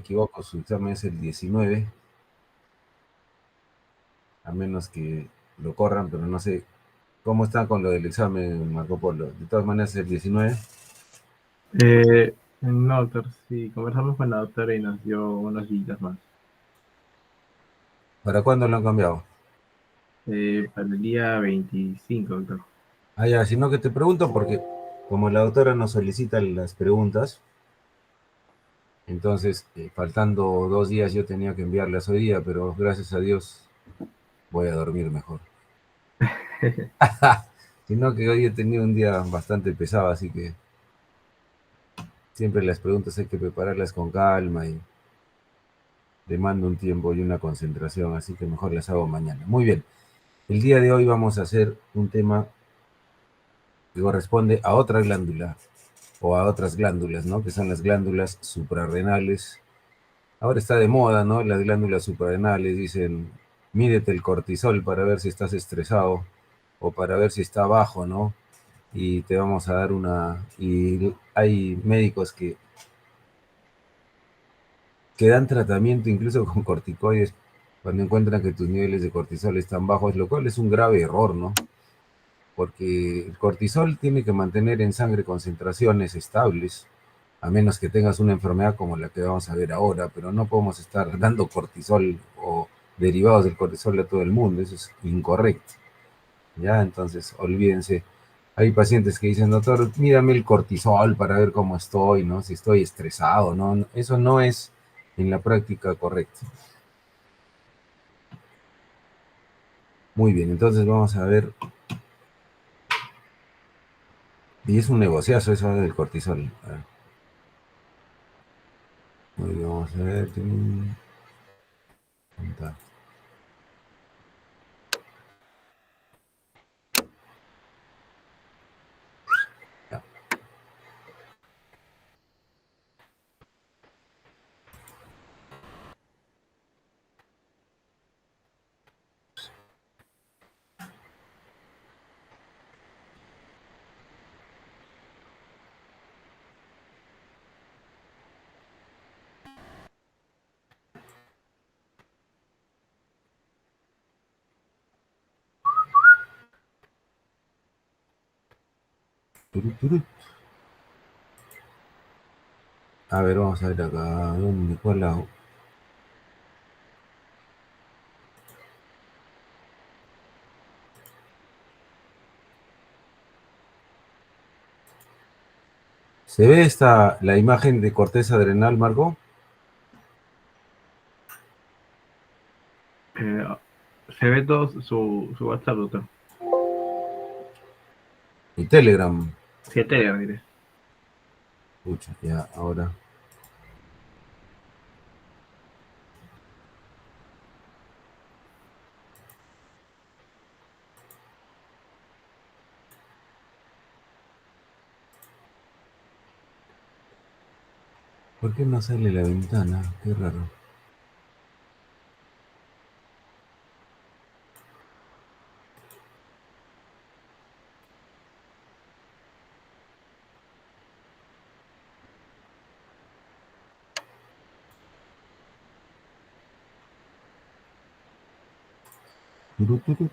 equivoco, su examen es el 19, a menos que lo corran, pero no sé cómo está con lo del examen, Marco Polo. De todas maneras, el 19. No, doctor, sí, conversamos con la doctora y nos dio unos días más. ¿Para cuándo lo han cambiado? Para el día 25, doctor. Ah, ya, sino que te pregunto porque como la doctora nos solicita las preguntas, entonces, faltando 2 días yo tenía que enviarlas hoy día, pero gracias a Dios voy a dormir mejor. Sino que hoy he tenido un día bastante pesado, así que siempre las preguntas hay que prepararlas con calma y demanda un tiempo y una concentración, así que mejor las hago mañana. Muy bien, el día de hoy vamos a hacer un tema que corresponde a otra glándula o a otras glándulas, ¿no? Que son las glándulas suprarrenales. Ahora está de moda, ¿no? Las glándulas suprarrenales dicen, mídete el cortisol para ver si estás estresado o para ver si está bajo, ¿no? Y te vamos a dar una... Y hay médicos que dan tratamiento incluso con corticoides cuando encuentran que tus niveles de cortisol están bajos, lo cual es un grave error, ¿no? Porque el cortisol tiene que mantener en sangre concentraciones estables, a menos que tengas una enfermedad como la que vamos a ver ahora, pero no podemos estar dando cortisol o derivados del cortisol a todo el mundo, eso es incorrecto, ¿ya? Entonces, olvídense. Hay pacientes que dicen, doctor, mírame el cortisol para ver cómo estoy, ¿no? Si estoy estresado, ¿no? Eso no es en la práctica correcto. Muy bien, entonces vamos a ver. Y es un negociazo eso del cortisol. A ver. Muy bien, vamos a ver. Ya. Turu, turu. A ver, vamos a ver acá. ¿Dónde? ¿Cuál lado? ¿Se ve la imagen de corteza adrenal, Marco? Eh, Se ve todo su WhatsApp, doctor. Y Telegram. Siete, diré. Pucha, ya, ahora. ¿Por qué no sale la ventana? Qué raro. Turu, turu.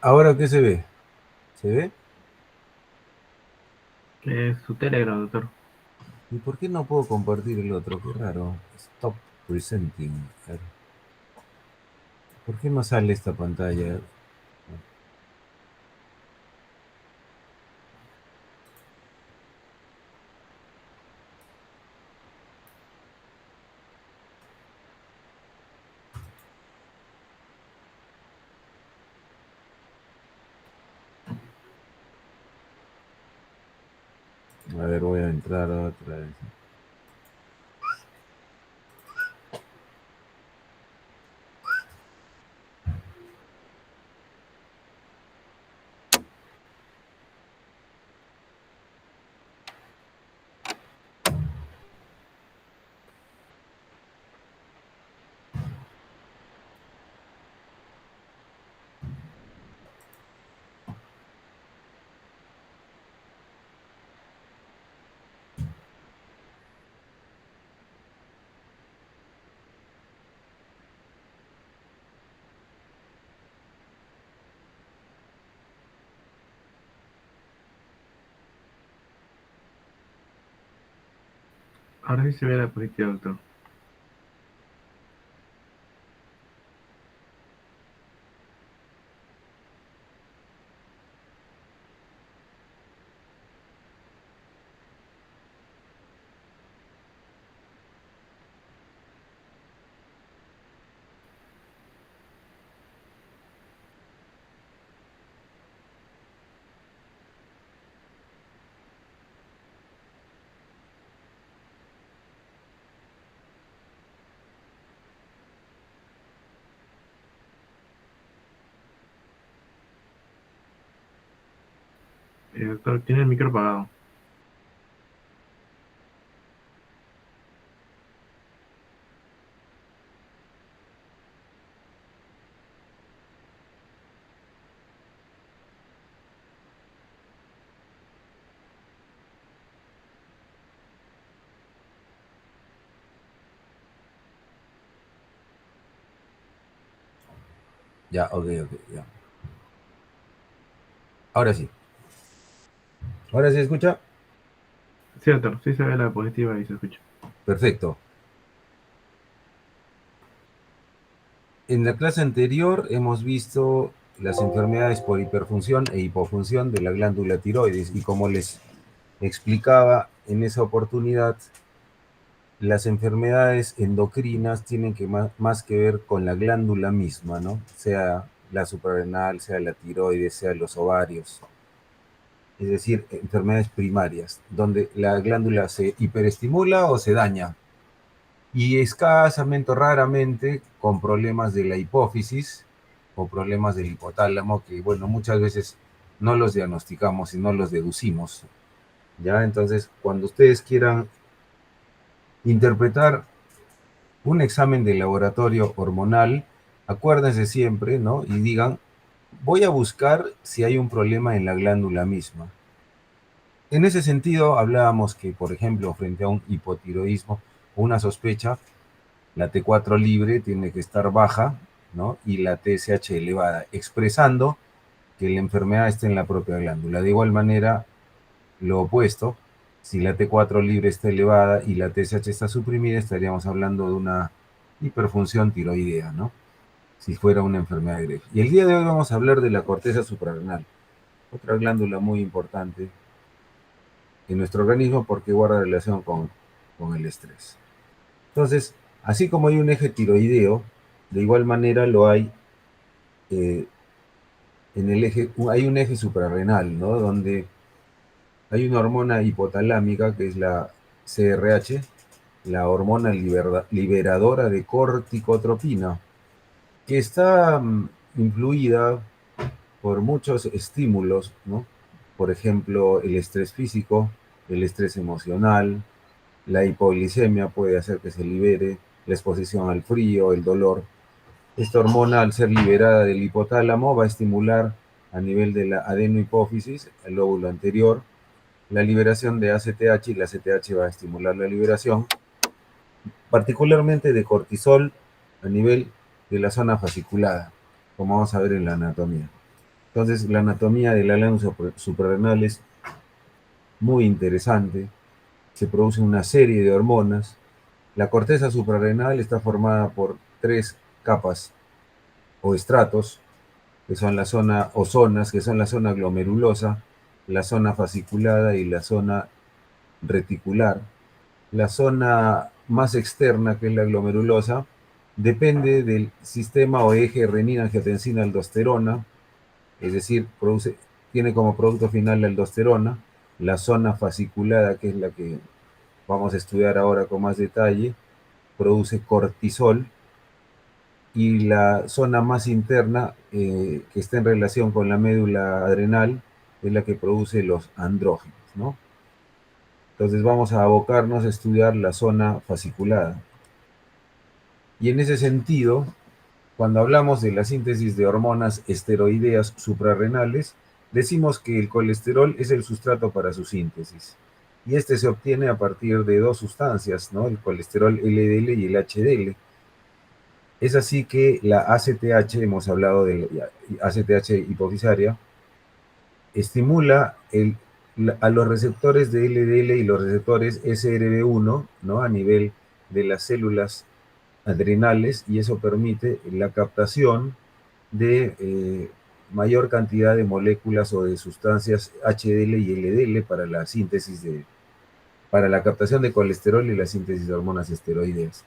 ¿Ahora qué se ve? ¿Se ve? Es su Telegram, doctor. ¿Y por qué no puedo compartir el otro? Qué raro. Stop presenting. A ver, ¿por qué no sale esta pantalla? A ver, voy a entrar otra vez. Ahora sí se ve la diapositiva, doctor. Doctor, tiene el micro apagado. Ya, ok, ok, ya. Ahora sí. ¿Ahora sí escucha? Sí, doctor, sí se ve la diapositiva y se escucha. Perfecto. En la clase anterior hemos visto las enfermedades por hiperfunción e hipofunción de la glándula tiroides y como les explicaba en esa oportunidad, las enfermedades endocrinas tienen más que ver con la glándula misma, ¿no? Sea la suprarrenal, sea la tiroides, sea los ovarios. Es decir, enfermedades primarias, donde la glándula se hiperestimula o se daña. Y escasamente, raramente, con problemas de la hipófisis o problemas del hipotálamo, que bueno, muchas veces no los diagnosticamos y no los deducimos. ¿Ya? Entonces, cuando ustedes quieran interpretar un examen de laboratorio hormonal, acuérdense siempre, ¿no? Y digan, voy a buscar si hay un problema en la glándula misma. En ese sentido, hablábamos que, por ejemplo, frente a un hipotiroidismo o una sospecha, la T4 libre tiene que estar baja, ¿no? Y la TSH elevada, expresando que la enfermedad está en la propia glándula. De igual manera, lo opuesto, si la T4 libre está elevada y la TSH está suprimida, estaríamos hablando de una hiperfunción tiroidea, ¿no? Si fuera una enfermedad grave. Y el día de hoy vamos a hablar de la corteza suprarrenal, otra glándula muy importante en nuestro organismo porque guarda relación con el estrés. Entonces, así como hay un eje tiroideo, de igual manera lo hay eh, en el eje, hay un eje suprarrenal, ¿no? Donde hay una hormona hipotalámica que es la CRH, la hormona liberadora de corticotropina, que está influida por muchos estímulos, ¿no? Por ejemplo, el estrés físico, el estrés emocional, la hipoglicemia puede hacer que se libere, la exposición al frío, el dolor. Esta hormona, al ser liberada del hipotálamo, va a estimular a nivel de la adenohipófisis, el lóbulo anterior, la liberación de ACTH y la ACTH va a estimular la liberación, particularmente de cortisol a nivel de la zona fasciculada, como vamos a ver en la anatomía. Entonces, la anatomía de la glándula suprarrenal es muy interesante. Se produce una serie de hormonas. La corteza suprarrenal está formada por tres capas o estratos, que son la zona, o zonas, que son la zona glomerulosa, la zona fasciculada y la zona reticular. La zona más externa, que es la glomerulosa, depende del sistema o eje renina-angiotensina-aldosterona, es decir, tiene como producto final la aldosterona. La zona fasciculada, que es la que vamos a estudiar ahora con más detalle, produce cortisol, y la zona más interna, que está en relación con la médula adrenal, es la que produce los andrógenos, ¿no? Entonces vamos a abocarnos a estudiar la zona fasciculada. Y en ese sentido, cuando hablamos de la síntesis de hormonas esteroideas suprarrenales, decimos que el colesterol es el sustrato para su síntesis. Y este se obtiene a partir de dos sustancias, ¿no? El colesterol LDL y el HDL. Es así que la ACTH, hemos hablado de la ACTH hipofisaria, estimula a los receptores de LDL y los receptores SRB1, ¿no? A nivel de las células adrenales, y eso permite la captación de mayor cantidad de moléculas o de sustancias HDL y LDL para la síntesis para la captación de colesterol y la síntesis de hormonas esteroideas.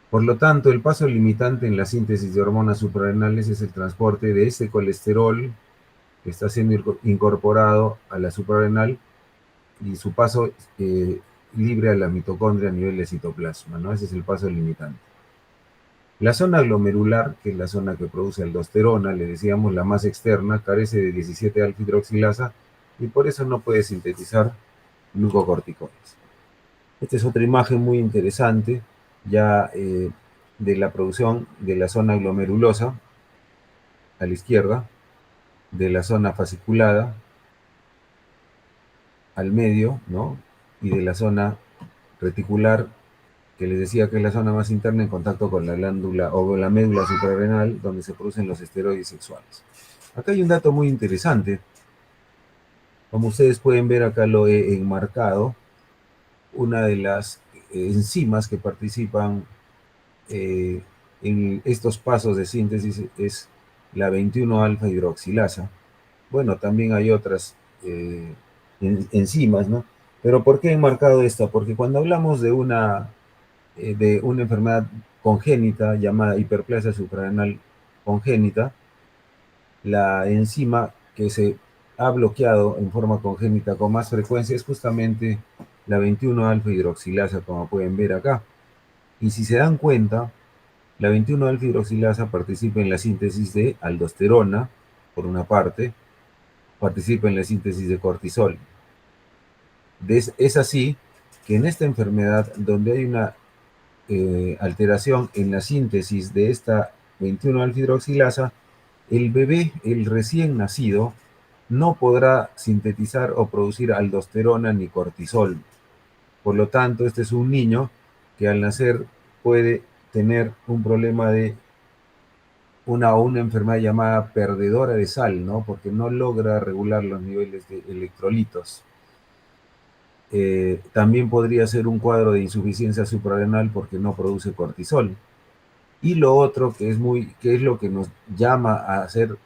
Por lo tanto, el paso limitante en la síntesis de hormonas suprarrenales es el transporte de ese colesterol que está siendo incorporado a la suprarrenal y su paso libre a la mitocondria a nivel de citoplasma, ¿no? Ese es el paso limitante. La zona glomerular, que es la zona que produce aldosterona, le decíamos la más externa, carece de 17-alfa-hidroxilasa y por eso no puede sintetizar glucocorticoides. Esta es otra imagen muy interesante ya de la producción de la zona glomerulosa a la izquierda, de la zona fasciculada al medio, ¿no? Y de la zona reticular, que les decía que es la zona más interna en contacto con la glándula o la médula suprarrenal, donde se producen los esteroides sexuales. Acá hay un dato muy interesante. Como ustedes pueden ver, acá lo he enmarcado. Una de las enzimas que participan en estos pasos de síntesis es la 21-alfa hidroxilasa. Bueno, también hay otras enzimas, ¿no? Pero ¿por qué he enmarcado esta? Porque cuando hablamos de una enfermedad congénita llamada hiperplasia suprarrenal congénita, la enzima que se ha bloqueado en forma congénita con más frecuencia es justamente la 21-alfa hidroxilasa, como pueden ver acá. Y si se dan cuenta, la 21-alfa hidroxilasa participa en la síntesis de aldosterona, por una parte, participa en la síntesis de cortisol. Es así que en esta enfermedad, donde hay una alteración en la síntesis de esta 21-alfa-hidroxilasa, el bebé, el recién nacido, no podrá sintetizar o producir aldosterona ni cortisol. Por lo tanto, este es un niño que al nacer puede tener un problema de una enfermedad llamada perdedora de sal, ¿no? Porque no logra regular los niveles de electrolitos. También podría ser un cuadro de insuficiencia suprarrenal porque no produce cortisol. Y lo otro que es lo que nos llama a hacer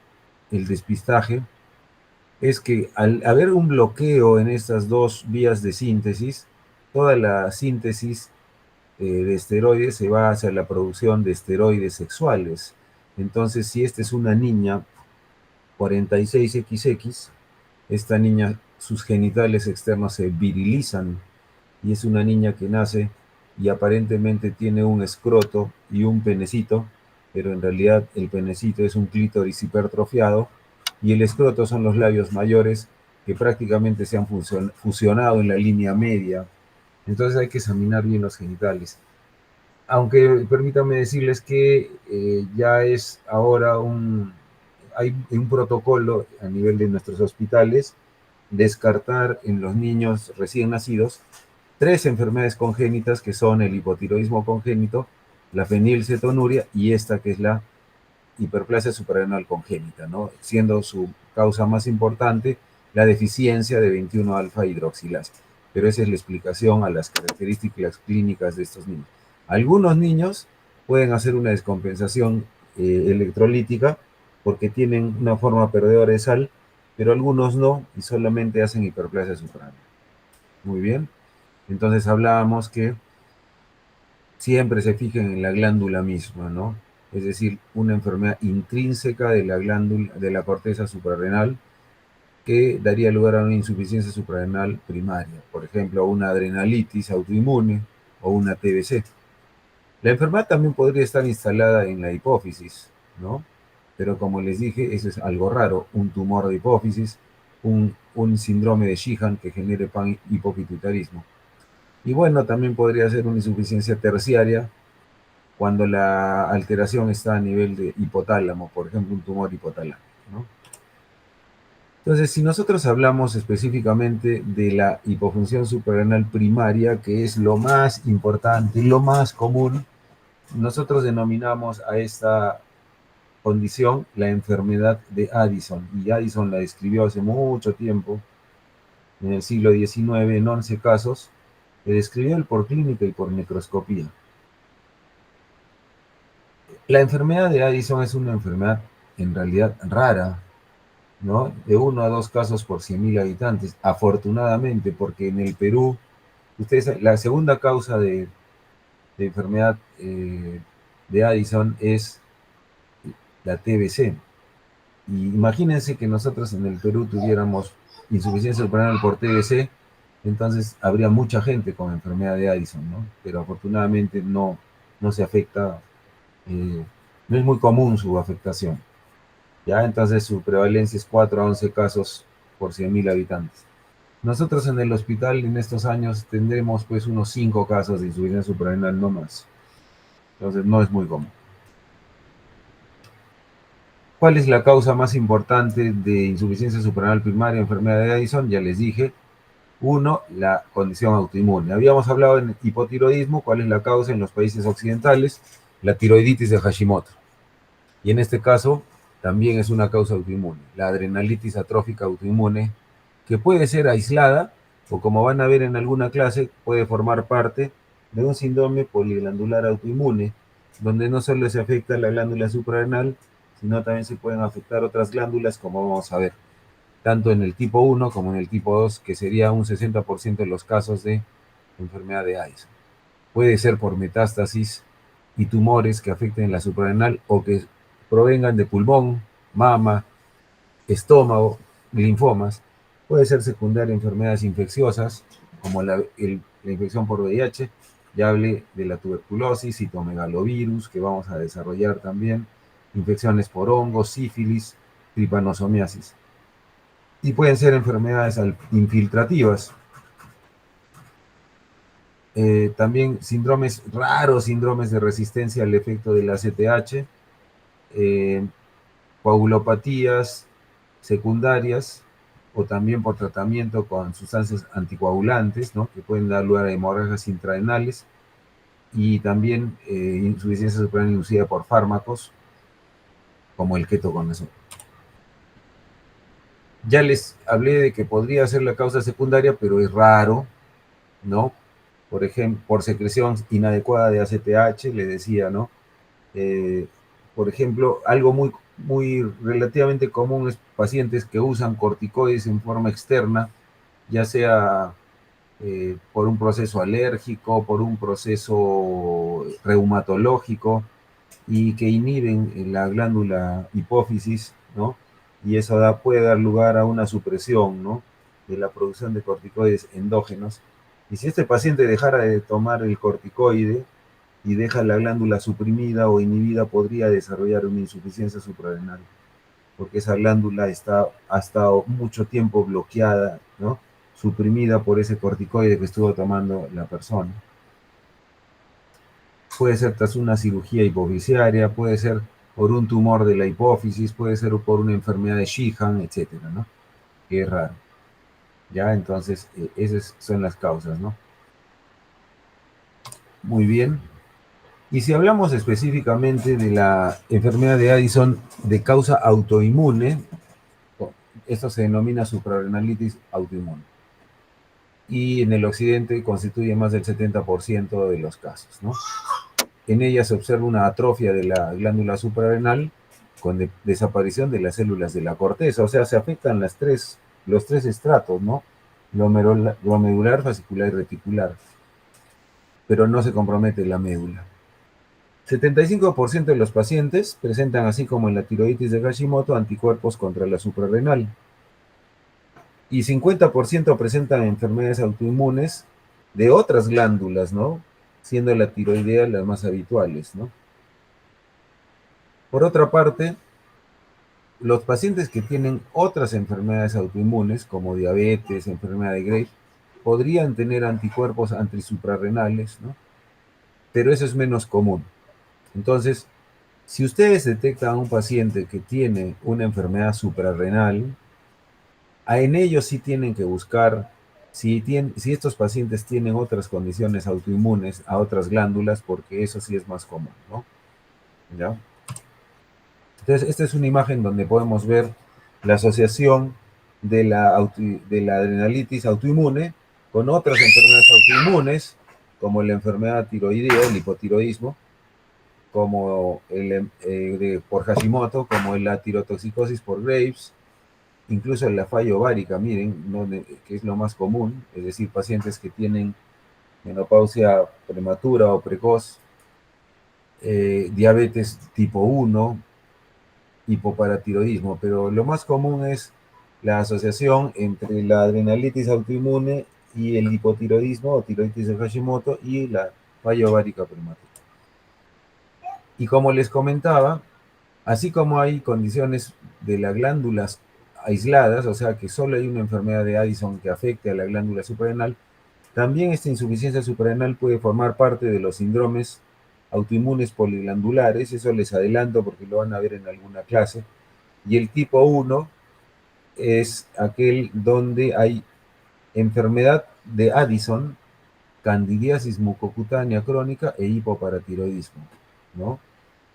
el despistaje, es que al haber un bloqueo en estas dos vías de síntesis, toda la síntesis de esteroides se va hacia la producción de esteroides sexuales. Entonces, si esta es una niña 46XX, esta niña, sus genitales externos se virilizan y es una niña que nace y aparentemente tiene un escroto y un penecito, pero en realidad el penecito es un clítoris hipertrofiado y el escroto son los labios mayores que prácticamente se han fusionado en la línea media. Entonces hay que examinar bien los genitales. Aunque permítanme decirles que ya es ahora hay un protocolo a nivel de nuestros hospitales descartar en los niños recién nacidos tres enfermedades congénitas que son el hipotiroidismo congénito, la fenilcetonuria y esta que es la hiperplasia suprarrenal congénita, ¿no? Siendo su causa más importante la deficiencia de 21-alfa hidroxilasa. Pero esa es la explicación a las características clínicas de estos niños. Algunos niños pueden hacer una descompensación electrolítica porque tienen una forma perdedora de sal, pero algunos no y solamente hacen hiperplasia suprarrenal. Muy bien. Entonces hablábamos que siempre se fijen en la glándula misma, ¿no? Es decir, una enfermedad intrínseca de la glándula, de la corteza suprarrenal, que daría lugar a una insuficiencia suprarrenal primaria, por ejemplo, una adrenalitis autoinmune o una TBC. La enfermedad también podría estar instalada en la hipófisis, ¿no? Pero como les dije, eso es algo raro, un tumor de hipófisis, un síndrome de Sheehan que genere panhipopituitarismo. Y bueno, también podría ser una insuficiencia terciaria cuando la alteración está a nivel de hipotálamo, por ejemplo, un tumor hipotalámico, ¿no? Entonces, si nosotros hablamos específicamente de la hipofunción suprarrenal primaria, que es lo más importante, lo más común, nosotros denominamos a esta condición la enfermedad de Addison. Y Addison la describió hace mucho tiempo, en el siglo XIX, en 11 casos, que describió él por clínica y por microscopía. La enfermedad de Addison es una enfermedad en realidad rara, ¿no? De 1 a 2 casos por 100.000 habitantes, afortunadamente, porque en el Perú, ustedes, la segunda causa de enfermedad de Addison es la TBC. Y imagínense que nosotros en el Perú tuviéramos insuficiencia suprarrenal por TBC, entonces habría mucha gente con enfermedad de Addison, ¿no? Pero afortunadamente no se afecta, no es muy común su afectación. ¿Ya? Entonces su prevalencia es 4 a 11 casos por 100.000 habitantes. Nosotros en el hospital en estos años tendremos pues unos 5 casos de insuficiencia suprarrenal, no más. Entonces no es muy común. ¿Cuál es la causa más importante de insuficiencia suprarrenal primaria, enfermedad de Addison? Ya les dije. 1, la condición autoinmune. Habíamos hablado en hipotiroidismo, ¿cuál es la causa en los países occidentales? La tiroiditis de Hashimoto. Y en este caso también es una causa autoinmune, la adrenalitis atrófica autoinmune, que puede ser aislada o, como van a ver en alguna clase, puede formar parte de un síndrome poliglandular autoinmune, donde no solo se afecta la glándula suprarrenal, sino también se pueden afectar otras glándulas, como vamos a ver, tanto en el tipo 1 como en el tipo 2, que sería un 60% de los casos de enfermedad de Addison. Puede ser por metástasis y tumores que afecten la suprarrenal o que provengan de pulmón, mama, estómago, linfomas. Puede ser secundaria a enfermedades infecciosas, como la infección por VIH. Ya hablé de la tuberculosis, citomegalovirus, que vamos a desarrollar también, infecciones por hongos, sífilis, tripanosomiasis. Y pueden ser enfermedades infiltrativas. También síndromes raros, síndromes de resistencia al efecto del ACTH, coagulopatías secundarias o también por tratamiento con sustancias anticoagulantes, ¿no? Que pueden dar lugar a hemorragias intrarenales y también insuficiencia suprarrenal inducida por fármacos como el ketoconazol. Ya les hablé de que podría ser la causa secundaria, pero es raro, ¿no? Por ejemplo, por secreción inadecuada de ACTH, le decía, ¿no? Por ejemplo, algo muy relativamente común es pacientes que usan corticoides en forma externa, ya sea por un proceso alérgico, por un proceso reumatológico, y que inhiben en la glándula hipófisis, ¿no? Y eso puede dar lugar a una supresión, ¿no? De la producción de corticoides endógenos. Y si este paciente dejara de tomar el corticoide y deja la glándula suprimida o inhibida, podría desarrollar una insuficiencia suprarrenal, porque esa glándula ha estado mucho tiempo bloqueada, ¿no? Suprimida por ese corticoide que estuvo tomando la persona. Puede ser tras una cirugía hipofisiaria, puede ser por un tumor de la hipófisis, puede ser por una enfermedad de Sheehan, etcétera, ¿no? Que es raro. Ya, entonces, esas son las causas, ¿no? Muy bien. Y si hablamos específicamente de la enfermedad de Addison de causa autoinmune, esto se denomina suprarrenalitis autoinmune. Y en el occidente constituye más del 70% de los casos, ¿no? En ella se observa una atrofia de la glándula suprarrenal con desaparición de las células de la corteza, o sea, se afectan los tres estratos, ¿no? Glomerular, fascicular y reticular, pero no se compromete la médula. 75% de los pacientes presentan, así como en la tiroides de Hashimoto, anticuerpos contra la suprarrenal. Y 50% presentan enfermedades autoinmunes de otras glándulas, ¿no? Siendo la tiroidea las más habituales, ¿no? Por otra parte, los pacientes que tienen otras enfermedades autoinmunes, como diabetes, enfermedad de Graves, podrían tener anticuerpos antisuprarrenales, ¿no? Pero eso es menos común. Entonces, si ustedes detectan a un paciente que tiene una enfermedad suprarrenal, en ellos sí tienen que buscar si estos pacientes tienen otras condiciones autoinmunes a otras glándulas, porque eso sí es más común, ¿no? ¿Ya? Entonces, esta es una imagen donde podemos ver la asociación de la adrenalitis autoinmune con otras enfermedades autoinmunes, como la enfermedad tiroidea, el hipotiroidismo, como por Hashimoto, como la tirotoxicosis por Graves, incluso la falla ovárica, miren, ¿no? Que es lo más común, es decir, pacientes que tienen menopausia prematura o precoz, diabetes tipo 1, hipoparatiroidismo, pero lo más común es la asociación entre la adrenalitis autoinmune y el hipotiroidismo o tiroides de Hashimoto y la falla ovárica prematura. Y como les comentaba, así como hay condiciones de las glándulas aisladas, o sea que solo hay una enfermedad de Addison que afecte a la glándula suprarrenal, también esta insuficiencia suprarrenal puede formar parte de los síndromes autoinmunes poliglandulares, eso les adelanto porque lo van a ver en alguna clase, y el tipo 1 es aquel donde hay enfermedad de Addison, candidiasis mucocutánea crónica e hipoparatiroidismo, ¿no?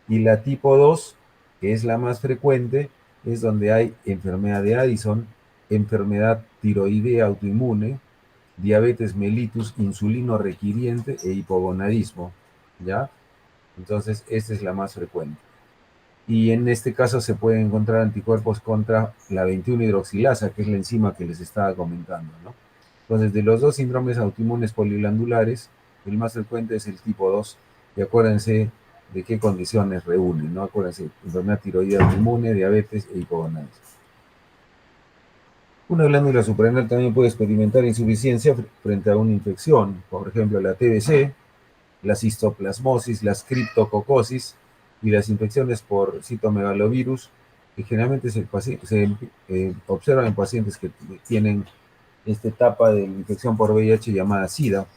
Y la tipo 2, que es la más frecuente, es donde hay enfermedad de Addison, enfermedad tiroidea autoinmune, diabetes mellitus insulino requiriente e hipogonadismo, ¿ya? Entonces, esta es la más frecuente. Y en este caso se pueden encontrar anticuerpos contra la 21-hidroxilasa, que es la enzima que les estaba comentando, ¿no? Entonces, de los dos síndromes autoinmunes poliglandulares, el más frecuente es el tipo 2, y acuérdense de qué condiciones reúnen, ¿no? Acuérdense, enfermedad tiroidea autoinmune, diabetes e hipogonadismo. Una glándula suprarrenal también puede experimentar insuficiencia frente a una infección, por ejemplo, la TBC, la cistoplasmosis, la streptococosis y las infecciones por citomegalovirus, que generalmente se observan en pacientes que tienen esta etapa de infección por VIH llamada SIDA.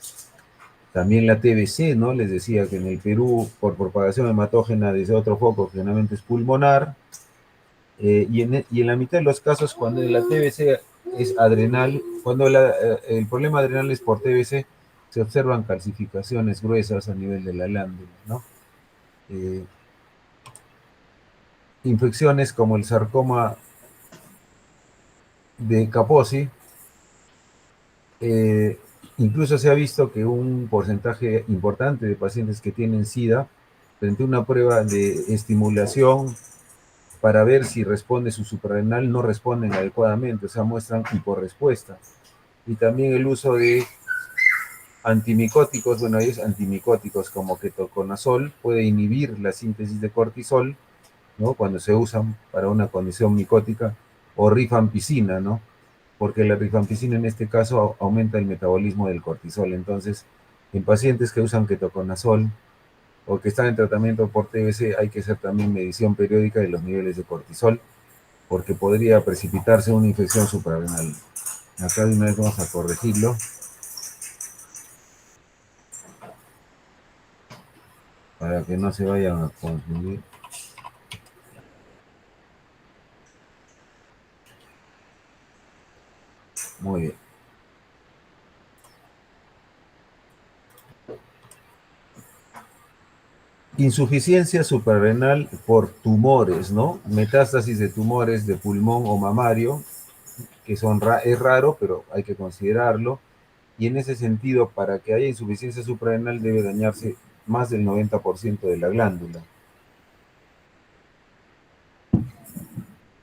También la TBC, ¿no? Les decía que en el Perú, por propagación hematógena desde otro foco, generalmente es pulmonar, y en la mitad de los casos, cuando la TBC es adrenal, cuando el problema adrenal es por TBC, se observan calcificaciones gruesas a nivel de la glándula, ¿no? Eh, Infecciones como el sarcoma de Kaposi, eh, incluso se ha visto que un porcentaje importante de pacientes que tienen SIDA, frente a una prueba de estimulación para ver si responde su suprarrenal, no responden adecuadamente, o sea, muestran hiporrespuesta. Y también el uso de antimicóticos, bueno, hay antimicóticos como ketoconazol, puede inhibir la síntesis de cortisol, ¿no? Cuando se usan para una condición micótica, o rifampicina, ¿no? Porque la rifampicina en este caso aumenta el metabolismo del cortisol. Entonces, en pacientes que usan ketoconazol o que están en tratamiento por TBC, hay que hacer también medición periódica de los niveles de cortisol, porque podría precipitarse una infección suprarrenal. Acá de una vez vamos a corregirlo para que no se vayan a confundir. Muy bien. Insuficiencia suprarrenal por tumores, ¿no? Metástasis de tumores de pulmón o mamario, que es raro, pero hay que considerarlo. Y en ese sentido, para que haya insuficiencia suprarrenal debe dañarse más del 90% de la glándula.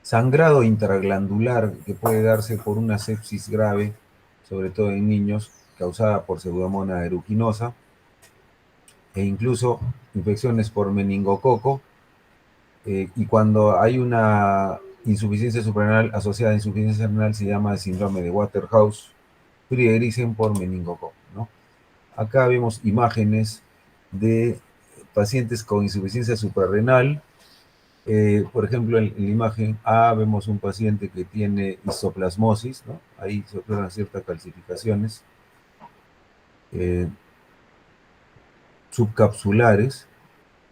Sangrado intraglandular que puede darse por una sepsis grave, sobre todo en niños, causada por Pseudomonas aeruginosa, e incluso infecciones por meningococo. Y cuando hay una insuficiencia suprarrenal asociada a insuficiencia renal se llama síndrome de Waterhouse-Friedrichsen por meningococo, ¿no? Acá vemos imágenes de pacientes con insuficiencia suprarrenal. Por ejemplo, en la imagen A vemos un paciente que tiene histoplasmosis, ¿no? Ahí se observan ciertas calcificaciones subcapsulares.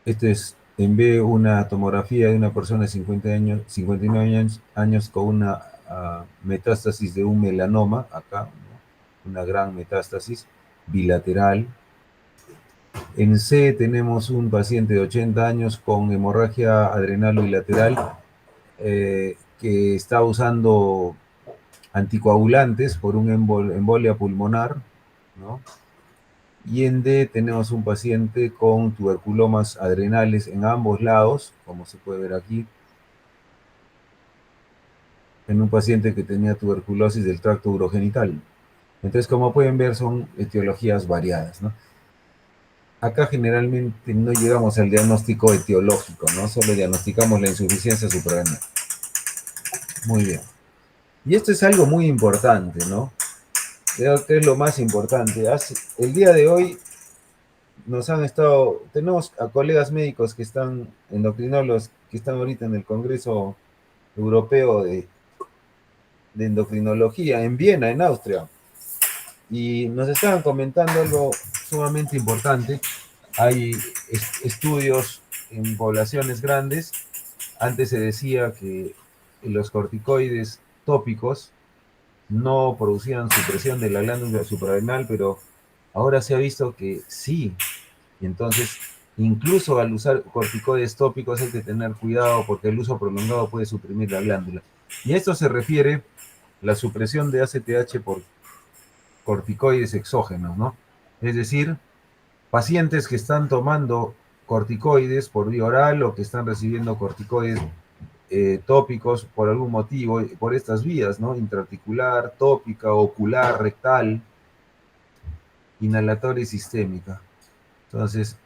Este es en B una tomografía de una persona de 59 años con una metástasis de un melanoma, acá, ¿no? Una gran metástasis bilateral. En C tenemos un paciente de 80 años con hemorragia adrenal bilateral que está usando anticoagulantes por una embolia pulmonar, ¿no? Y en D tenemos un paciente con tuberculomas adrenales en ambos lados, como se puede ver aquí, en un paciente que tenía tuberculosis del tracto urogenital. Entonces, como pueden ver, son etiologías variadas, ¿no? Acá generalmente no llegamos al diagnóstico etiológico, ¿no? Solo diagnosticamos la insuficiencia suprarrenal. Muy bien. Y esto es algo muy importante, ¿no? Creo que es lo más importante. El día de hoy tenemos a colegas médicos que están, endocrinólogos, que están ahorita en el Congreso Europeo de Endocrinología en Viena, en Austria, y nos estaban comentando algo sumamente importante. Hay estudios en poblaciones grandes. Antes se decía que los corticoides tópicos no producían supresión de la glándula suprarrenal, pero ahora se ha visto que sí. Y entonces, incluso al usar corticoides tópicos hay que tener cuidado porque el uso prolongado puede suprimir la glándula. Y a esto se refiere la supresión de ACTH por corticoides exógenos, ¿no? Es decir, pacientes que están tomando corticoides por vía oral o que están recibiendo corticoides tópicos por algún motivo, por estas vías, ¿no? Intraarticular, tópica, ocular, rectal, inhalatoria y sistémica. Entonces,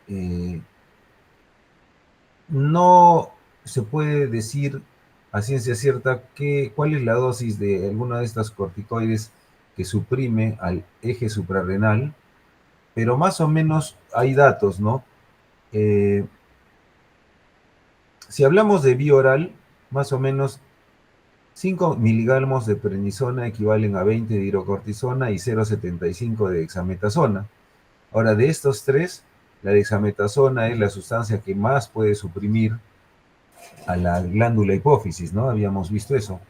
no se puede decir a ciencia cierta cuál es la dosis de alguna de estas corticoides que suprime al eje suprarrenal, pero más o menos hay datos, ¿no? Si hablamos de vía oral, más o menos 5 miligramos de prednisona equivalen a 20 de hidrocortisona y 0,75 de dexametasona. Ahora, de estos tres, la dexametasona es la sustancia que más puede suprimir a la glándula hipófisis, ¿no? Habíamos visto eso.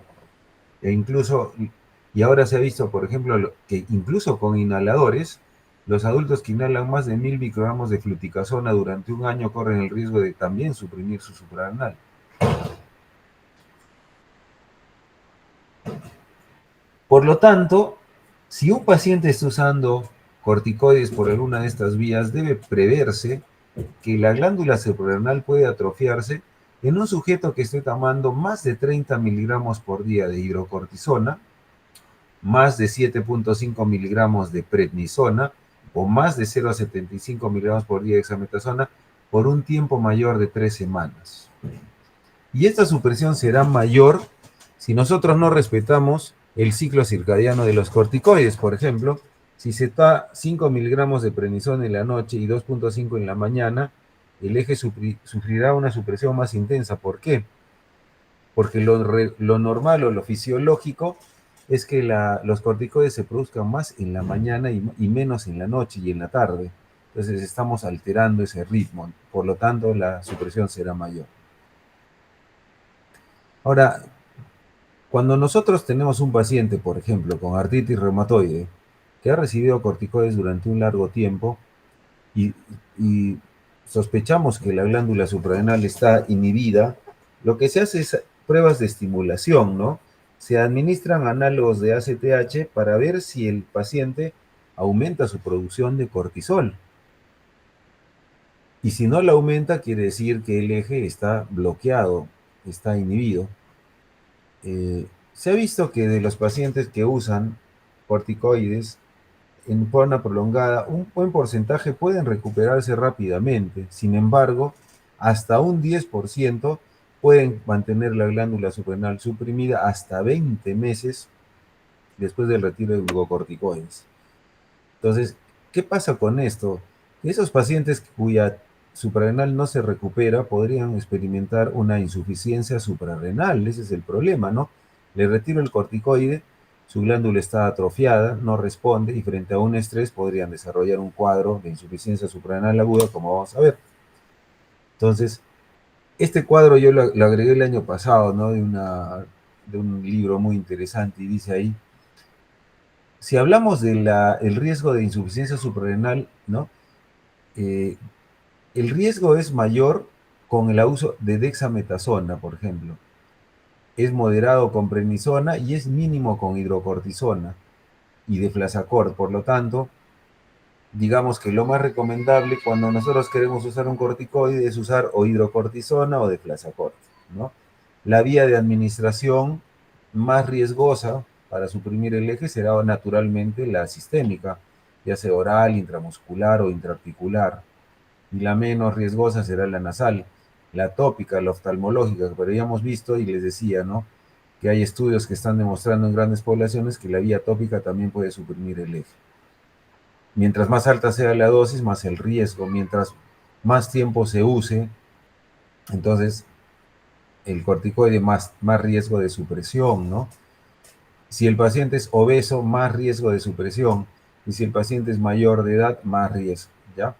Y ahora se ha visto, por ejemplo, que incluso con inhaladores, los adultos que inhalan más de 1000 microgramos de fluticasona durante un año corren el riesgo de también suprimir su suprarrenal. Por lo tanto, si un paciente está usando corticoides por alguna de estas vías, debe preverse que la glándula suprarrenal puede atrofiarse en un sujeto que esté tomando más de 30 miligramos por día de hidrocortisona, más de 7,5 miligramos de prednisona o más de 0,75 miligramos por día de dexametasona por un tiempo mayor de 3 semanas. Y esta supresión será mayor si nosotros no respetamos el ciclo circadiano de los corticoides. Por ejemplo, si se da 5 miligramos de prednisona en la noche y 2,5 en la mañana, el eje sufrirá una supresión más intensa. ¿Por qué? Porque lo normal o lo fisiológico es que los corticoides se produzcan más en la mañana y menos en la noche y en la tarde. Entonces estamos alterando ese ritmo, por lo tanto la supresión será mayor. Ahora, cuando nosotros tenemos un paciente, por ejemplo, con artritis reumatoide, que ha recibido corticoides durante un largo tiempo y sospechamos que la glándula suprarrenal está inhibida, lo que se hace es pruebas de estimulación, ¿no? Se administran análogos de ACTH para ver si el paciente aumenta su producción de cortisol. Y si no la aumenta, quiere decir que el eje está bloqueado, está inhibido. Se ha visto que de los pacientes que usan corticoides en forma prolongada, un buen porcentaje pueden recuperarse rápidamente. Sin embargo, hasta un 10% pueden mantener la glándula suprarrenal suprimida hasta 20 meses después del retiro de glucocorticoides. Entonces, ¿qué pasa con esto? Esos pacientes cuya suprarrenal no se recupera podrían experimentar una insuficiencia suprarrenal. Ese es el problema, ¿no? Le retiro el corticoide, su glándula está atrofiada, no responde y frente a un estrés podrían desarrollar un cuadro de insuficiencia suprarrenal aguda, como vamos a ver. Entonces, este cuadro yo lo agregué el año pasado, ¿no? De un libro muy interesante y dice ahí, si hablamos del riesgo de insuficiencia suprarrenal, ¿no? Eh, el riesgo es mayor con el uso de dexametasona, por ejemplo. Es moderado con prednisona y es mínimo con hidrocortisona y deflazacort. Por lo tanto, digamos que lo más recomendable cuando nosotros queremos usar un corticoide es usar o hidrocortisona o deflazacort, ¿no? La vía de administración más riesgosa para suprimir el eje será naturalmente la sistémica, ya sea oral, intramuscular o intraarticular, y la menos riesgosa será la nasal, la tópica, la oftalmológica, pero ya hemos visto y les decía, ¿no? Que hay estudios que están demostrando en grandes poblaciones que la vía tópica también puede suprimir el eje. Mientras más alta sea la dosis, más el riesgo. Mientras más tiempo se use, entonces el corticoide más riesgo de supresión, ¿no? Si el paciente es obeso, más riesgo de supresión. Y si el paciente es mayor de edad, más riesgo, ¿ya?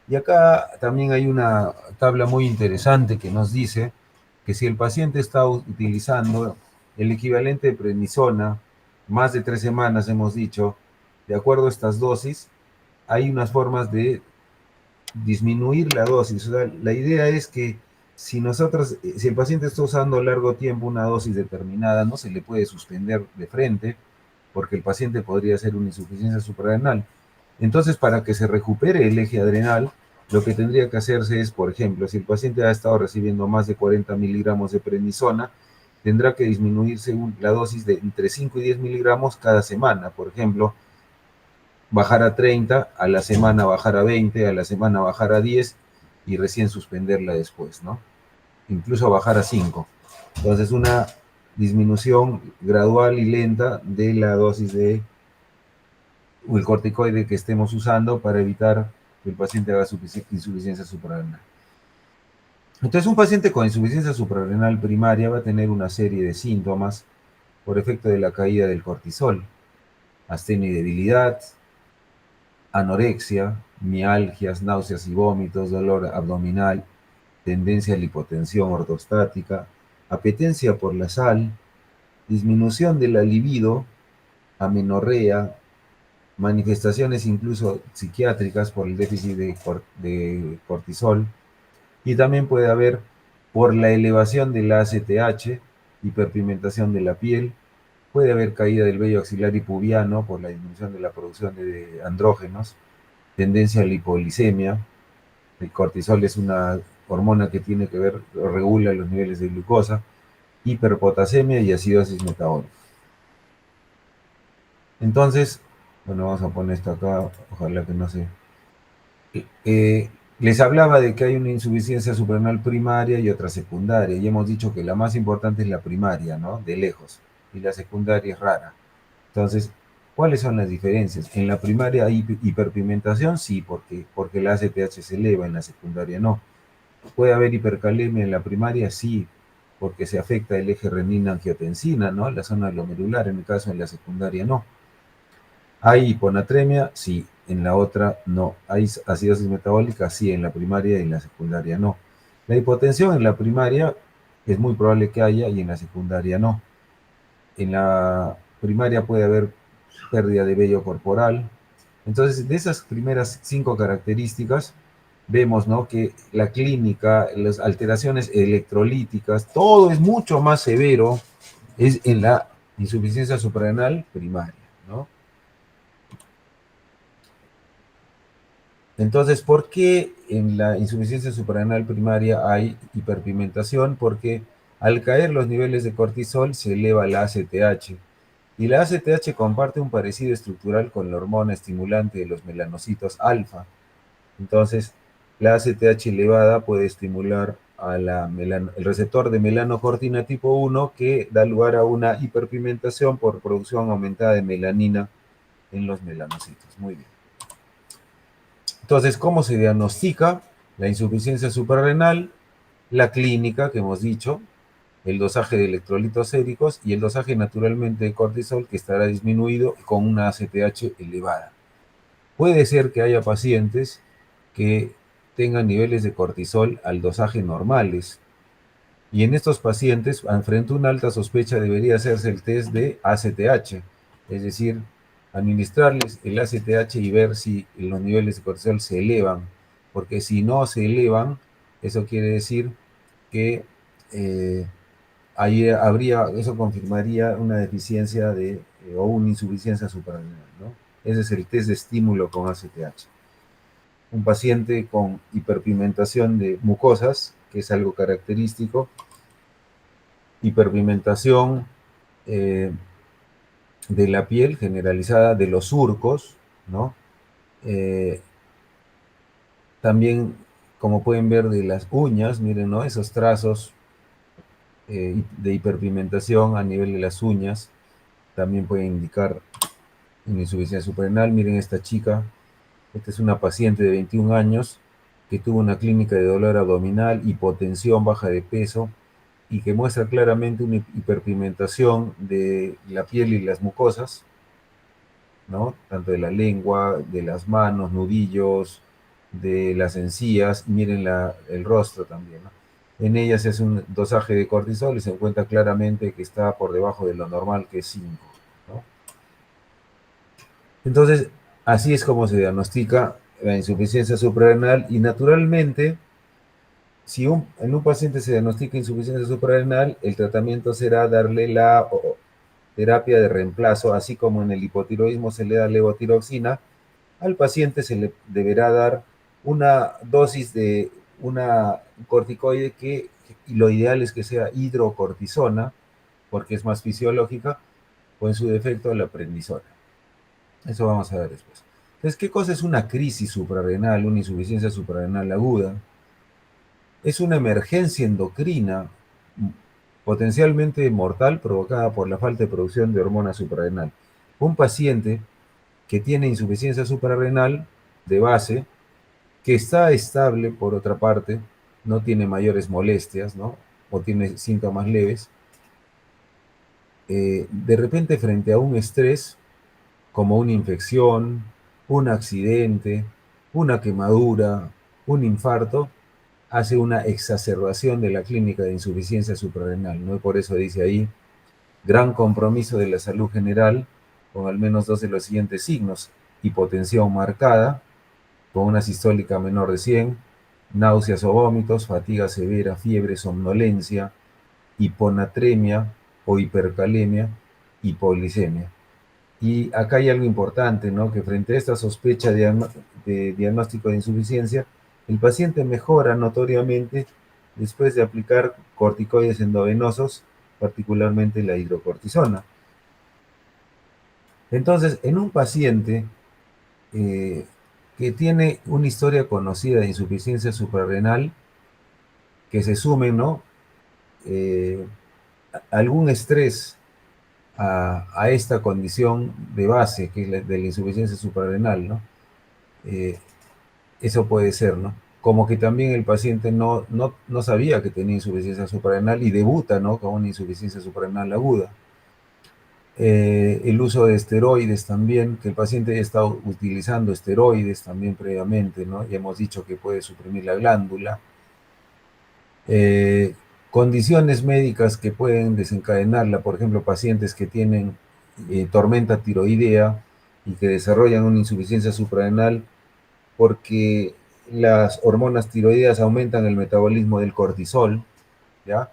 Y acá también hay una tabla muy interesante que nos dice que si el paciente está utilizando el equivalente de prednisona, más de 3 semanas hemos dicho, de acuerdo a estas dosis, hay unas formas de disminuir la dosis. O sea, la idea es que si nosotros, si el paciente está usando largo tiempo una dosis determinada, no se le puede suspender de frente, porque el paciente podría hacer una insuficiencia suprarrenal. Entonces, para que se recupere el eje adrenal, lo que tendría que hacerse es, por ejemplo, si el paciente ha estado recibiendo más de 40 miligramos de prednisona, tendrá que disminuirse la dosis de entre 5 y 10 miligramos cada semana. Por ejemplo, bajar a 30, a la semana bajar a 20, a la semana bajar a 10 y recién suspenderla después, ¿no? Incluso bajar a 5. Entonces, una disminución gradual y lenta de la dosis de el corticoide que estemos usando para evitar que el paciente haga insuficiencia suprarrenal. Entonces, un paciente con insuficiencia suprarrenal primaria va a tener una serie de síntomas por efecto de la caída del cortisol, astenia y debilidad, anorexia, mialgias, náuseas y vómitos, dolor abdominal, tendencia a la hipotensión ortostática, apetencia por la sal, disminución de la libido, amenorrea, manifestaciones incluso psiquiátricas por el déficit de cortisol, y también puede haber por la elevación del ACTH, hiperpigmentación de la piel, puede haber caída del vello axilar y pubiano por la disminución de la producción de andrógenos, tendencia a la hipoglicemia. El cortisol es una hormona que tiene que ver, regula los niveles de glucosa, hiperpotasemia y acidosis metabólica. Entonces, bueno, vamos a poner esto acá, ojalá que no se... Les hablaba de que hay una insuficiencia suprarrenal primaria y otra secundaria, y hemos dicho que la más importante es la primaria, ¿no? De lejos, y la secundaria es rara. Entonces, ¿cuáles son las diferencias? En la primaria hay hiperpigmentación, sí, porque el ACTH se eleva, en la secundaria no. ¿Puede haber hipercalemia en la primaria? Sí, porque se afecta el eje renina-angiotensina, ¿no? La zona glomerular, en el caso de la secundaria no. ¿Hay hiponatremia? Sí, en la otra no. ¿Hay acidosis metabólica? Sí, en la primaria y en la secundaria no. La hipotensión en la primaria es muy probable que haya y en la secundaria no. En la primaria puede haber pérdida de vello corporal. Entonces, de esas primeras 5 características, vemos, ¿no?, que la clínica, las alteraciones electrolíticas, todo es mucho más severo es en la insuficiencia suprarrenal primaria, ¿no? Entonces, ¿por qué en la insuficiencia suprarrenal primaria hay hiperpigmentación? Porque al caer los niveles de cortisol se eleva la ACTH. Y la ACTH comparte un parecido estructural con la hormona estimulante de los melanocitos alfa. Entonces, la ACTH elevada puede estimular el receptor de melanocortina tipo 1 que da lugar a una hiperpigmentación por producción aumentada de melanina en los melanocitos. Muy bien. Entonces, ¿cómo se diagnostica la insuficiencia suprarrenal? La clínica, que hemos dicho, el dosaje de electrolitos séricos y el dosaje naturalmente de cortisol que estará disminuido con una ACTH elevada. Puede ser que haya pacientes que tengan niveles de cortisol al dosaje normales. Y en estos pacientes, frente a una alta sospecha, debería hacerse el test de ACTH, es decir, administrarles el ACTH y ver si los niveles de cortisol se elevan, porque si no se elevan, eso quiere decir que ahí eso confirmaría una deficiencia o una insuficiencia suprarrenal, ¿no? Ese es el test de estímulo con ACTH. Un paciente con hiperpigmentación de mucosas, que es algo característico, hiperpigmentación de la piel generalizada, de los surcos, ¿no? Eh, También, como pueden ver, de las uñas, miren, ¿no? Esos trazos de hiperpigmentación a nivel de las uñas también pueden indicar una insuficiencia suprarrenal. Miren esta chica, esta es una paciente de 21 años que tuvo una clínica de dolor abdominal, hipotensión, baja de peso, y que muestra claramente una hiperpigmentación de la piel y las mucosas, ¿no? Tanto de la lengua, de las manos, nudillos, de las encías, miren el rostro también, ¿no? En ella se hace un dosaje de cortisol y se encuentra claramente que está por debajo de lo normal, que es 5, ¿no? Entonces, así es como se diagnostica la insuficiencia suprarrenal y naturalmente, si en un paciente se diagnostica insuficiencia suprarrenal, el tratamiento será darle la terapia de reemplazo, así como en el hipotiroidismo se le da levotiroxina. Al paciente se le deberá dar una dosis de una corticoide y lo ideal es que sea hidrocortisona, porque es más fisiológica, o en su defecto la prednisona. Eso vamos a ver después. Entonces, ¿qué cosa es una crisis suprarrenal, una insuficiencia suprarrenal aguda? Es una emergencia endocrina potencialmente mortal provocada por la falta de producción de hormona suprarrenal. Un paciente que tiene insuficiencia suprarrenal de base, que está estable por otra parte, no tiene mayores molestias, ¿no? O tiene síntomas leves, de repente frente a un estrés como una infección, un accidente, una quemadura, un infarto, hace una exacerbación de la clínica de insuficiencia suprarrenal, ¿no? Y por eso dice ahí, gran compromiso de la salud general, con al menos dos de los siguientes signos: hipotensión marcada, con una sistólica menor de 100, náuseas o vómitos, fatiga severa, fiebre, somnolencia, hiponatremia o hipercalemia, hipoglicemia. Y acá hay algo importante, ¿no? Que frente a esta sospecha de diagnóstico de insuficiencia, el paciente mejora notoriamente después de aplicar corticoides endovenosos, particularmente la hidrocortisona. Entonces, en un paciente eh, que tiene una historia conocida de insuficiencia suprarrenal, que se sume, ¿no? Eh, Algún estrés a esta condición de base, que es la de la insuficiencia suprarrenal, ¿no? Eh, Eso puede ser, ¿no? Como que también el paciente no sabía que tenía insuficiencia suprarrenal y debuta, ¿no?, con una insuficiencia suprarrenal aguda. El uso de esteroides también, que el paciente haya estado utilizando esteroides también previamente, ¿no? Ya hemos dicho que puede suprimir la glándula. Eh, Condiciones médicas que pueden desencadenarla, por ejemplo, pacientes que tienen tormenta tiroidea y que desarrollan una insuficiencia suprarrenal porque las hormonas tiroideas aumentan el metabolismo del cortisol, ¿ya?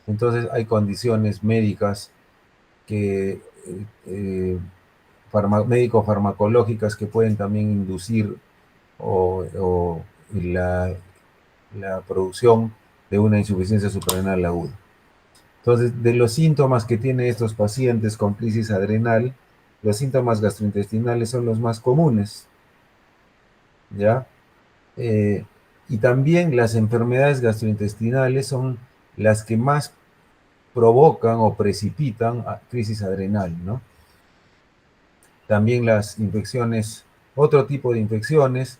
Entonces hay condiciones médicas que, médico-farmacológicas que pueden también inducir o la producción de una insuficiencia suprarrenal aguda. Entonces, de los síntomas que tienen estos pacientes con crisis adrenal, los síntomas gastrointestinales son los más comunes, ¿ya? Y también las enfermedades gastrointestinales son las que más provocan o precipitan crisis adrenal, ¿no? También las infecciones, otro tipo de infecciones,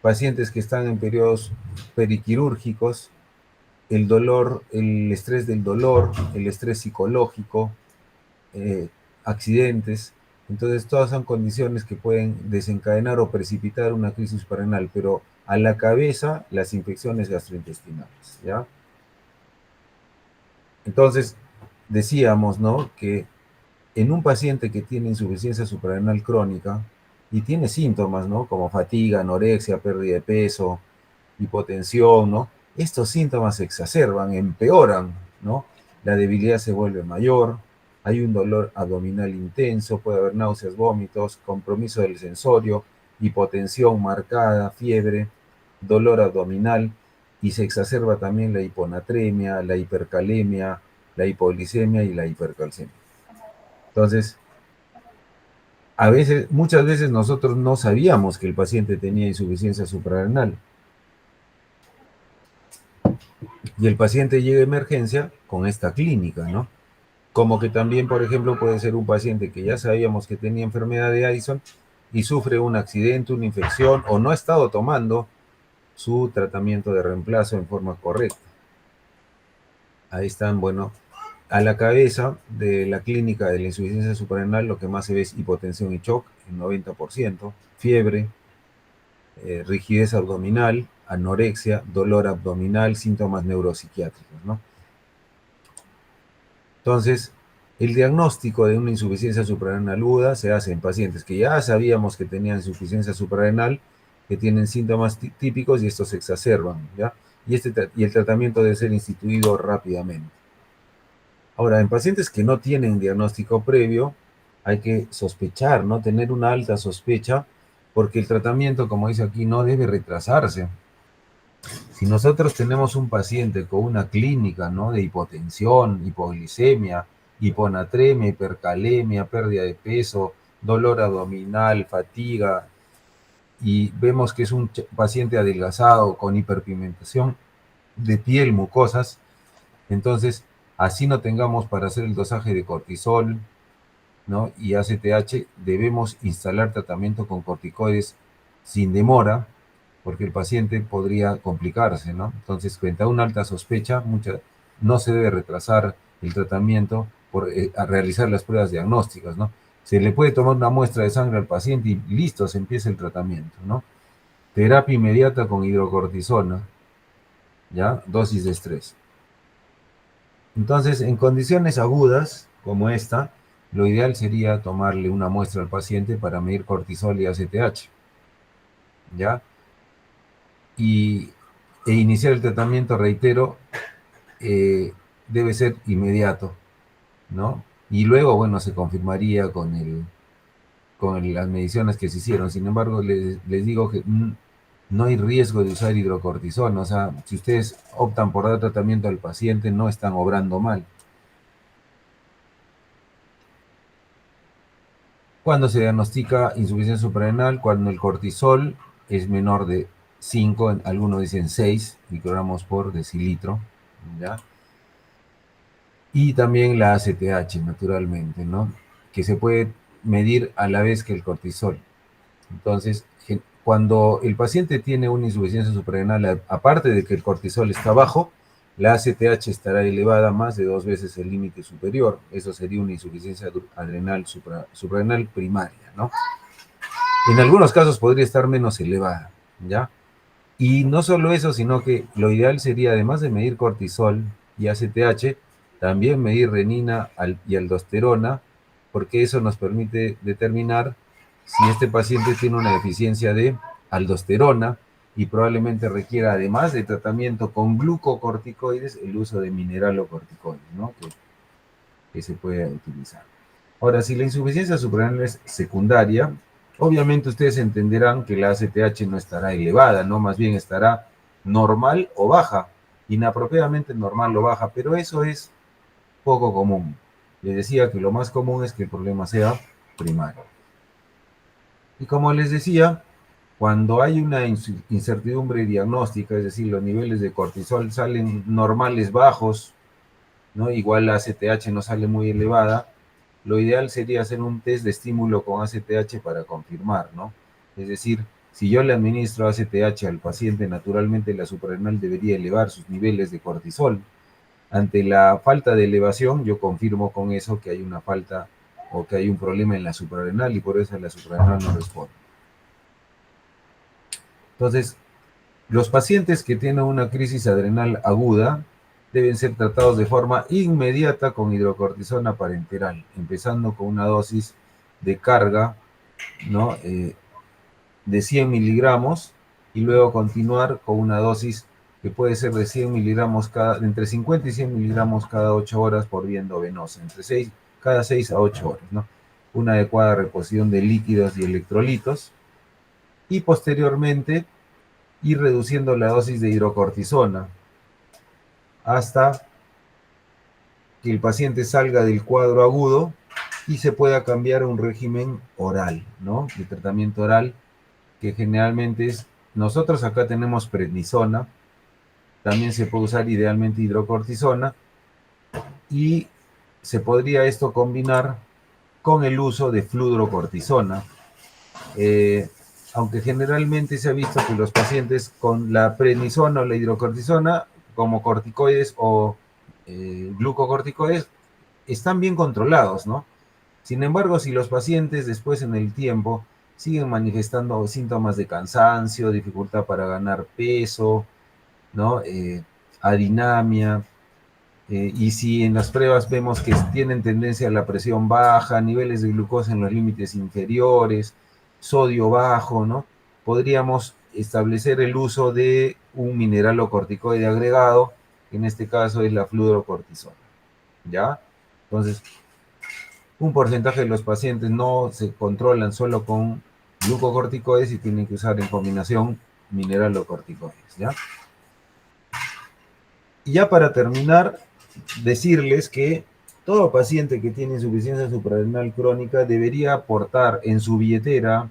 pacientes que están en periodos periquirúrgicos, el dolor, el estrés del dolor, el estrés psicológico, accidentes. Entonces, todas son condiciones que pueden desencadenar o precipitar una crisis suprarrenal, pero a la cabeza las infecciones gastrointestinales, ¿ya? Entonces, decíamos, ¿no?, que en un paciente que tiene insuficiencia suprarrenal crónica y tiene síntomas, ¿no?, como fatiga, anorexia, pérdida de peso, hipotensión, ¿no?, estos síntomas se exacerban, empeoran, ¿no? La debilidad se vuelve mayor, hay un dolor abdominal intenso, puede haber náuseas, vómitos, compromiso del sensorio, hipotensión marcada, fiebre, dolor abdominal, y se exacerba también la hiponatremia, la hipercalemia, la hipoglicemia y la hipercalcemia. Entonces, muchas veces nosotros no sabíamos que el paciente tenía insuficiencia suprarrenal. Y el paciente llega a emergencia con esta clínica, ¿no? Como que también, por ejemplo, puede ser un paciente que ya sabíamos que tenía enfermedad de Addison y sufre un accidente, una infección, o no ha estado tomando su tratamiento de reemplazo en forma correcta. Ahí están, bueno, a la cabeza de la clínica de la insuficiencia suprarrenal lo que más se ve es hipotensión y shock, el 90%, fiebre, rigidez abdominal, anorexia, dolor abdominal, síntomas neuropsiquiátricos, ¿no? Entonces, el diagnóstico de una insuficiencia suprarrenal aguda se hace en pacientes que ya sabíamos que tenían insuficiencia suprarrenal, que tienen síntomas típicos y estos se exacerban, ¿ya? Y el tratamiento debe ser instituido rápidamente. Ahora, en pacientes que no tienen diagnóstico previo, hay que sospechar, ¿no? Tener una alta sospecha, porque el tratamiento, como dice aquí, no debe retrasarse. Si nosotros tenemos un paciente con una clínica, ¿no?, de hipotensión, hipoglicemia, hiponatremia, hipercalemia, pérdida de peso, dolor abdominal, fatiga, y vemos que es un paciente adelgazado con hiperpigmentación de piel, mucosas, entonces, así no tengamos para hacer el dosaje de cortisol, ¿no?, y ACTH, debemos instalar tratamiento con corticoides sin demora, porque el paciente podría complicarse, ¿no? Entonces, frente a una alta sospecha, no se debe retrasar el tratamiento a realizar las pruebas diagnósticas, ¿no? Se le puede tomar una muestra de sangre al paciente y listo, se empieza el tratamiento, ¿no? Terapia inmediata con hidrocortisona, ¿ya? Dosis de estrés. Entonces, en condiciones agudas como esta, lo ideal sería tomarle una muestra al paciente para medir cortisol y ACTH, ¿ya? E iniciar el tratamiento, reitero, debe ser inmediato, ¿no? Y luego, bueno, se confirmaría con las mediciones que se hicieron. Sin embargo, les digo que no hay riesgo de usar hidrocortisona. O sea, si ustedes optan por dar tratamiento al paciente, no están obrando mal. Cuando se diagnostica insuficiencia suprarrenal, cuando el cortisol es menor de 5, algunos dicen 6 microgramos por decilitro, ¿ya? Y también la ACTH, naturalmente, ¿no?, que se puede medir a la vez que el cortisol. Entonces, cuando el paciente tiene una insuficiencia suprarrenal, aparte de que el cortisol está bajo, la ACTH estará elevada más de 2 veces el límite superior. Eso sería una insuficiencia adrenal suprarrenal primaria, ¿no? En algunos casos podría estar menos elevada, ¿ya? Y no solo eso, sino que lo ideal sería, además de medir cortisol y ACTH, también medir renina y aldosterona, porque eso nos permite determinar si este paciente tiene una deficiencia de aldosterona, y probablemente requiera, además de tratamiento con glucocorticoides, el uso de mineralocorticoides, ¿no? Que se puede utilizar. Ahora, si la insuficiencia suprarrenal es secundaria, obviamente ustedes entenderán que la ACTH no estará elevada, ¿no? Más bien estará normal o baja, inapropiadamente normal o baja, pero eso es poco común. Les decía que lo más común es que el problema sea primario. Y como les decía, cuando hay una incertidumbre diagnóstica, es decir, los niveles de cortisol salen normales bajos, ¿no? Igual la ACTH no sale muy elevada, lo ideal sería hacer un test de estímulo con ACTH para confirmar, ¿no? Es decir, si yo le administro ACTH al paciente, naturalmente la suprarrenal debería elevar sus niveles de cortisol. Ante la falta de elevación, yo confirmo con eso que hay una falta o que hay un problema en la suprarrenal y por eso la suprarrenal no responde. Entonces, los pacientes que tienen una crisis adrenal aguda deben ser tratados de forma inmediata con hidrocortisona parenteral, empezando con una dosis de carga, ¿no? De 100 miligramos y luego continuar con una dosis que puede ser de 100 miligramos entre 50 y 100 miligramos cada 8 horas por vía endovenosa, cada 6 a 8 horas, ¿no? Una adecuada reposición de líquidos y electrolitos y posteriormente ir reduciendo la dosis de hidrocortisona hasta que el paciente salga del cuadro agudo y se pueda cambiar a un régimen oral, ¿no? De tratamiento oral, que generalmente es, nosotros acá tenemos prednisona, también se puede usar idealmente hidrocortisona, y se podría esto combinar con el uso de fludrocortisona, aunque generalmente se ha visto que los pacientes con la prednisona o la hidrocortisona, como corticoides o glucocorticoides, están bien controlados, ¿no? Sin embargo, si los pacientes después en el tiempo siguen manifestando síntomas de cansancio, dificultad para ganar peso, ¿no? Adinamia, y si en las pruebas vemos que tienen tendencia a la presión baja, niveles de glucosa en los límites inferiores, sodio bajo, ¿no? Podríamos establecer el uso de un mineralocorticoide agregado, que en este caso es la fludrocortisona, ¿ya? Entonces, un porcentaje de los pacientes no se controlan solo con glucocorticoides y tienen que usar en combinación mineralocorticoides, ¿ya? Y ya para terminar, decirles que todo paciente que tiene insuficiencia suprarrenal crónica debería aportar en su billetera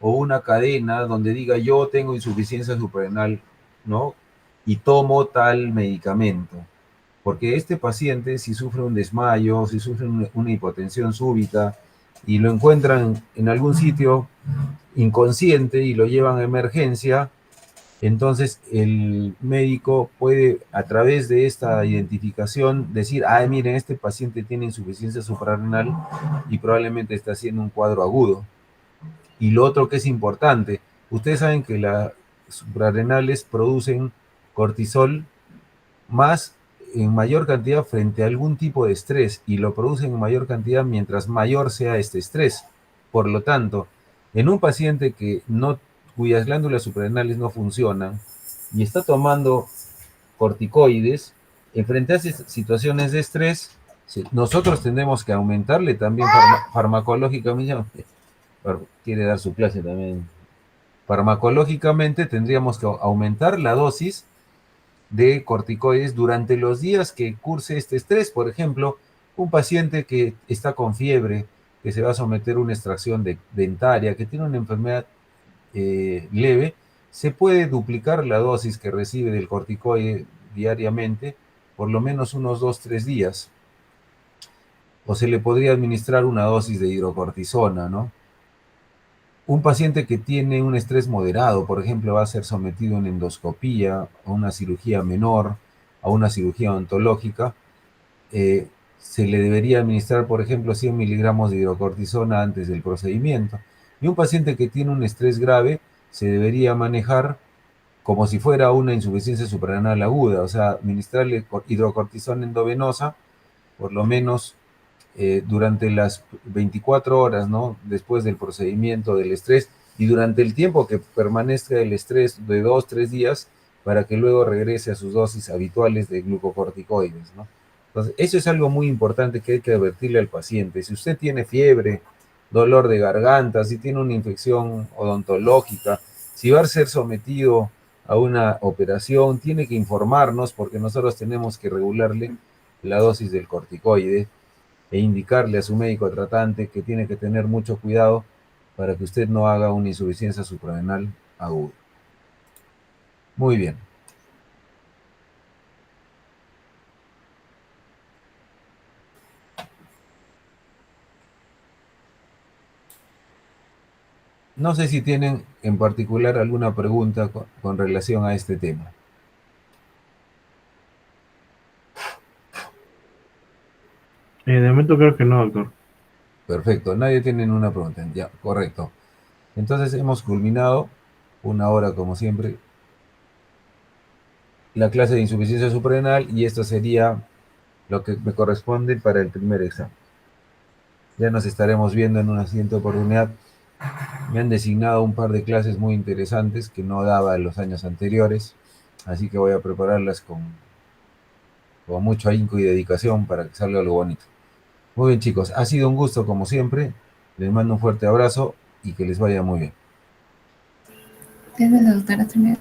o una cadena donde diga yo tengo insuficiencia suprarrenal, ¿no? Y tomo tal medicamento. Porque este paciente, si sufre un desmayo, si sufre una hipotensión súbita y lo encuentran en algún sitio inconsciente y lo llevan a emergencia, entonces el médico puede a través de esta identificación decir, ay, miren, este paciente tiene insuficiencia suprarrenal y probablemente está haciendo un cuadro agudo. Y lo otro que es importante, ustedes saben que las suprarrenales producen cortisol más en mayor cantidad frente a algún tipo de estrés y lo producen en mayor cantidad mientras mayor sea este estrés. Por lo tanto, en un paciente cuyas glándulas suprarrenales no funcionan y está tomando corticoides, en frente a esas situaciones de estrés, nosotros tendremos que aumentarle también farmacológicamente, quiere dar su clase también, farmacológicamente tendríamos que aumentar la dosis de corticoides durante los días que curse este estrés. Por ejemplo, un paciente que está con fiebre, que se va a someter a una extracción dentaria, que tiene una enfermedad leve, se puede duplicar la dosis que recibe del corticoide diariamente, por lo menos unos 2-3 días. O se le podría administrar una dosis de hidrocortisona, ¿no? Un paciente que tiene un estrés moderado, por ejemplo, va a ser sometido a una endoscopía, a una cirugía menor, a una cirugía ontológica, se le debería administrar, por ejemplo, 100 miligramos de hidrocortisona antes del procedimiento. Y un paciente que tiene un estrés grave se debería manejar como si fuera una insuficiencia suprarrenal aguda, o sea, administrarle hidrocortisona endovenosa por lo menos durante las 24 horas, ¿no? Después del procedimiento del estrés, y durante el tiempo que permanezca el estrés de 2, 3 días, para que luego regrese a sus dosis habituales de glucocorticoides, ¿no? Entonces, eso es algo muy importante que hay que advertirle al paciente. Si usted tiene fiebre, dolor de garganta, si tiene una infección odontológica, si va a ser sometido a una operación, tiene que informarnos porque nosotros tenemos que regularle la dosis del corticoide e indicarle a su médico tratante que tiene que tener mucho cuidado para que usted no haga una insuficiencia suprarrenal aguda. Muy bien. No sé si tienen en particular alguna pregunta con relación a este tema. De momento creo que no, doctor. Perfecto, nadie tiene una pregunta. Ya, correcto. Entonces hemos culminado 1 hora como siempre la clase de insuficiencia suprarrenal y esto sería lo que me corresponde para el primer examen. Ya nos estaremos viendo en una siguiente oportunidad. Me han designado un par de clases muy interesantes que no daba en los años anteriores, así que voy a prepararlas con mucho ahínco y dedicación para que salga algo bonito. Muy bien, chicos, ha sido un gusto como siempre. Les mando un fuerte abrazo y que les vaya muy bien. Desde la doctora también.